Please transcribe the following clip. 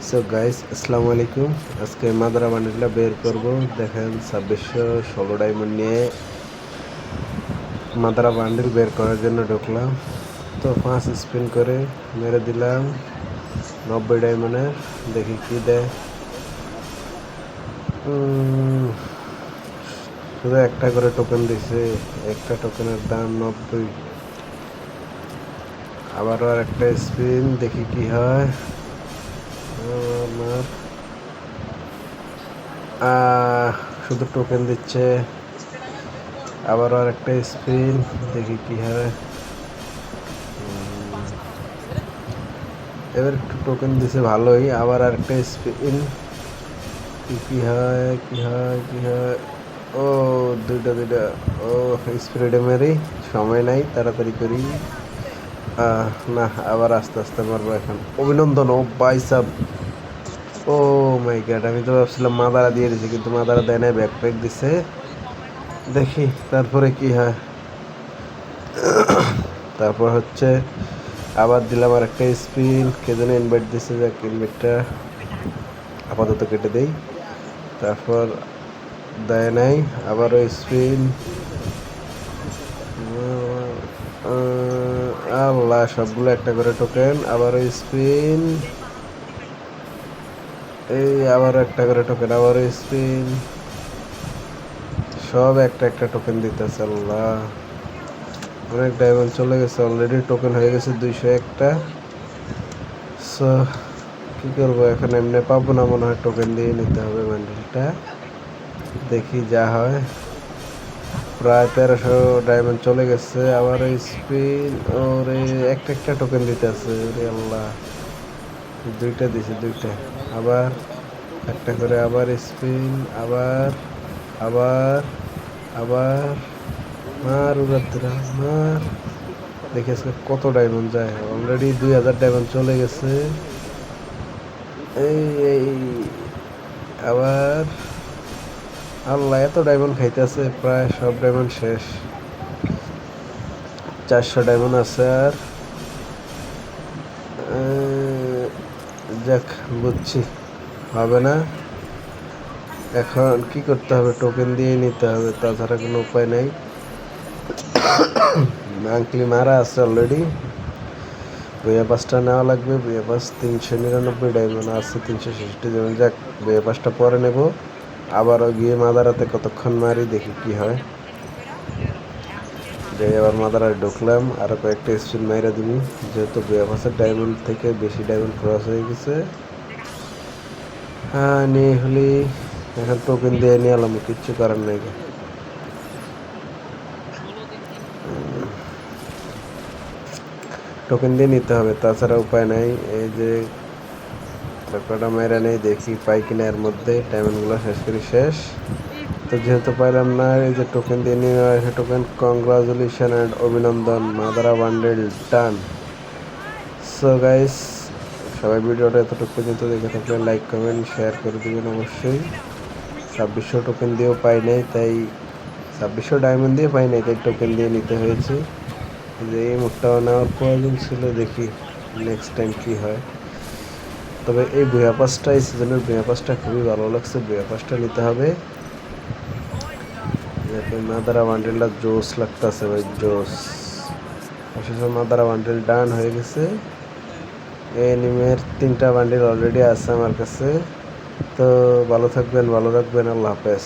So guys, আসসালামু আলাইকুম। আজকে মাদারা বান্ডিলটা বের করব। দেখেন 2616 ডায়মন্ড নিয়ে মাদারা বান্ডিল বের করার জন্য ঢুকলাম। তো 5 স্পিন করে মেরে দিলাম 90 ডায়মন্ডের। দেখি কি দেয়। শুধু একটা করে টোকেন দিছে, একটা টোকেনের দাম 90। আবারও আর একটা স্পিন, দেখি কি হয়। আমার শুধু টোকেন দিচ্ছে। আবারও আর একটা স্পিন, দেখি কি হয়। এবার একটু টোকেন দিছে ভালোই। আবার আর একটা স্পিন, কি হয় কি হয় কি হয়। ও দুইটা ও স্প্রেডে মেরি, সময় নাই, তাড়াতাড়ি করি। না, আবার আস্তে আস্তে মারবো এখন। অভিনন্দন, ও বাইসাব। ও মাই গড, আমি তো ভাবছিলাম মাদারা দিয়ে দিছে, কিন্তু মাদারা দেয় নাই, ব্যাকপ্যাক দিছে। দেখি তারপরে কি হয়। তারপর হচ্ছে আবার দিলাম আর একটা স্পিন। কে যেন ইনভাইট দিছে, যাক ইনভাইটটা আপাতত কেটে দেই। তারপর দেয় নাই, আবারও স্পিন। আল্লাহ, সবগুলো একটা করে টোকেন। আবারও স্পিন, এই আবারও একটা করে টোকেন, আবারও স্পিন। সব একটা একটা টোকেন দিতেছে। আল্লাহ, অনেক ডায়মন্ড চলে গেছে অলরেডি। টোকেন হয়ে গেছে 201টা। সো কি করবো এখন, এমনি পাবো না মনে হয়, টোকেন দিয়ে নিতে হবে বান্ডিলটা। দেখি যা হয়। প্রায় 1300 ডায়মন্ড চলে গেছে। আবার স্পিন, ওরে একটা একটা টোকেন দিতে আছে। ওরে আল্লাহ, দুইটা দিছে, দুইটা। আবার একটা করে, আবার স্পিন, আবার আবার আবার মার উড়াদ্রা মার। দেখি আজকে কত ডায়মন্ড যায়। অলরেডি 2000 ডায়মন্ড চলে গেছে। এই এই আবার, আল্লাহ, এত ডায়মন্ড খাইতেছে, প্রায় সব ডায়মন্ড শেষ। 400 ডায়মন্ড আছে আর। যাক, বুঝছি হবে না। এখন কি করতে হবে, টোকেন দিয়ে নিতে হবে, তাছাড়া কোনো উপায় নাই। আংকলি মারা আছে অলরেডি। বইয়া পাসটা নেওয়া লাগবে। বইয়া পাস 399 ডায়মন্ড আছে, 366 ডায়মন্ড। যাক, বইয়া পাসটা পরে নেব। আবারও গিয়ে মাদারাতে কতক্ষণ মারি, দেখি কি হয়। যাই, আবার মাদারায় ঢুকলাম। আরও কয়েকটা স্পিন মাইরা দিবি, যেহেতু বইয়া পাসের ডায়মন্ড থেকে বেশি ডায়মন্ড ক্রস হয়ে গেছে। হ্যাঁ, নিয়ে হলি এখন টোকেন দিয়ে নিয়ে এলাম, কিচ্ছু করার নাই। টোকেন দিয়ে নিতে হবে, তাছাড়া উপায় নাই। এই যে কটা মেরা নেই, দেখি পাই কিনা এর মধ্যে। ডায়মন্ডগুলো শেষ করি, শেষ। তো যেহেতু পাইলাম না, এই যে টোকেন দিয়ে নিয়ে আসে টোকেন। কংগ্রাচুলেশন অ্যান্ড অভিনন্দন, মাদারা বান্ডেল ডান। সো গাইস, সবাই ভিডিওটা এতটুকু পর্যন্ত দেখে থাকলে লাইক কমেন্ট শেয়ার করে দেবেন অবশ্যই। 2600 টোকেন দিয়েও পাই নাই, তাই 2600 ডায়মন্ড দিয়ে পাই নাই, তাই টোকেন দিয়ে নিতে হয়েছে। যে এই মুখটাও নেওয়ার প্রয়োজন ছিল। দেখি নেক্সট টাইম কি হয়। তবে এই বুয়া পাসটা, এই সিজনের বুয়া পাসটা খুবই ভালো লাগছে। বুয়া পাসটা নিতে হবে। মাদারা বান্ডেলটা জোস লাগতেছে ভাই, জোস। অবশেষে মাদারা বান্ডেল ডান হয়ে গেছে। এনিমের 3টা বান্ডেল অলরেডি আছে আমার কাছে। তো ভালো থাকবেন, ভালো রাখবেন, আল্লাহ হাফেজ।